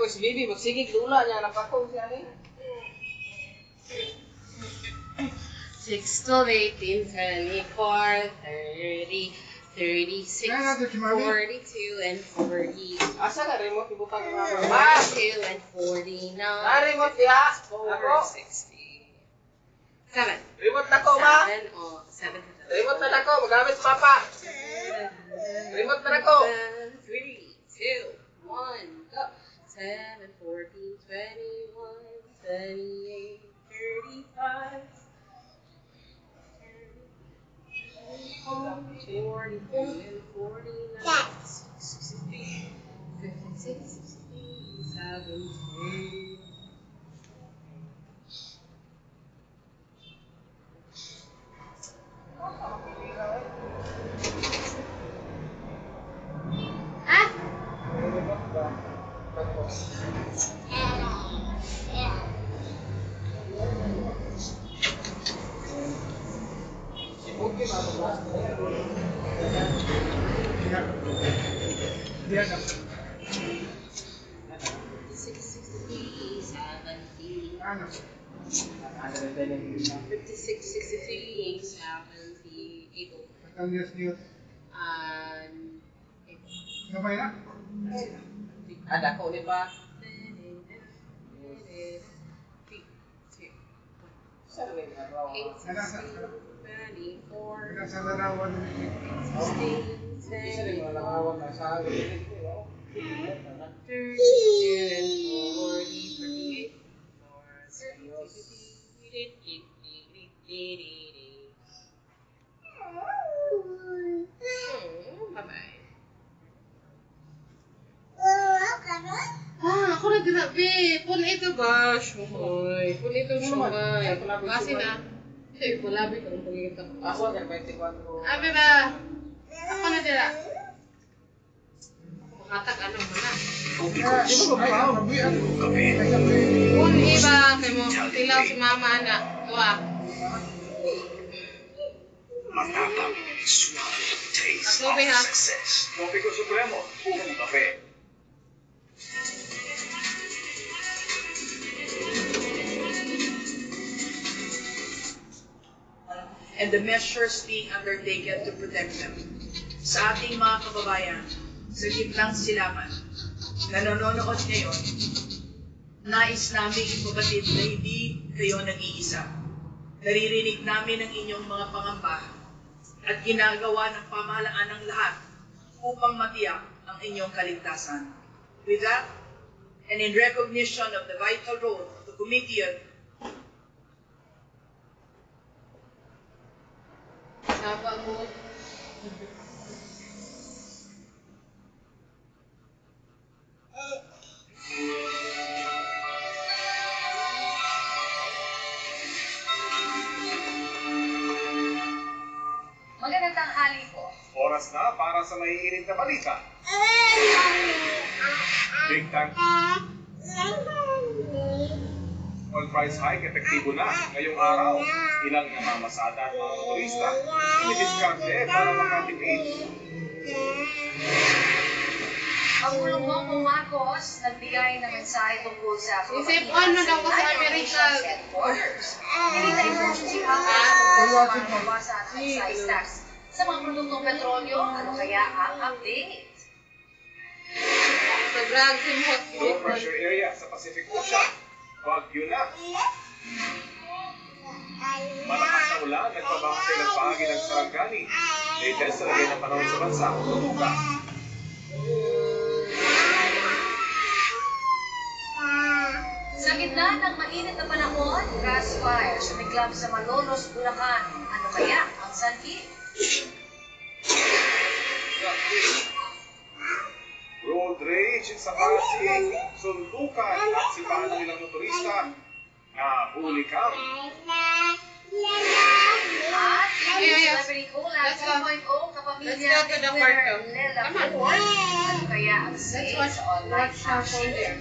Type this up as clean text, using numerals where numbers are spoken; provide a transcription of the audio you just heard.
ko si Bibi, magsigig lula niya, napako siya ni. 6, 12, 18, 24, 30, 36, 42, and 40. Asa ka remote ibutang ni mama? 42 and 49. Remote diha. 460. 7. Remote na ko ma. 7 o 7. Remote na ako, magamit si papa. Remote na ako. 3, 2, 1, go. 7, 14, 21, 28, 35. 40, 49, 60, 56, 17. Ada ko di ba? Ako na grabe. Pun ito ba? Shumay. Pun ito shumay. Kasi na. Pulabi ko ang pagkikita ko. Ako ang 24. Abi ba? Ako na dila. Makatak anong mana. Pun iba kay mo tilaw si mama na. Tuwa. Matapang, suave, taste of Kape ha. success. Tropiko Supremo, purong kape. And the measures being undertaken to protect them. Sa ating mga kababayan, sa gitnang silangan, na nanonood ngayon, nais namin ipabatid na hindi kayo nag-iisa. Naririnig namin ang inyong mga pangamba at ginagawa ng pamahalaan ng lahat upang matiyak ang inyong kaligtasan. With that, and in recognition of the vital role of the Committee on Saba mo. Magandang tanghali po. Oras na para sa maiinit na balita. Big time. Oil price hike epektibo na ngayong araw. Ilang namamasada at mga motorista inidiskarte para makatipid. Ang Pangulong Bongbong Marcos nagbigay ng mensahe tungkol sa Isip on na daw ko sa Amerika. Hinintay po si Papa tungkol sa mga nabasa at excise tax sa mga produktong petrolyo. Ano kaya ang update? Sobrang simhot. Low pressure area sa Pacific Ocean. Bagyo na. Malakas na ulan, nagpabaha sa ilang bahagi ng Sarangani. Latest sa lagay ng panahon sa bansa, tumuka. Sa gitna ng mainit na panahon, grass fire sumiklab sa Malolos, Bulacan. Ano kaya ang sanhi? Road rage sa Pasig, sundukan at sipahan ng ilang motorista na huli kang. At Yes. Celebrity Collab Let's go. 2.0 kapamilya Let's go to the winner park. Lela Come on. Ford. Ano kaya ang Let's stage watch online our phone action? there.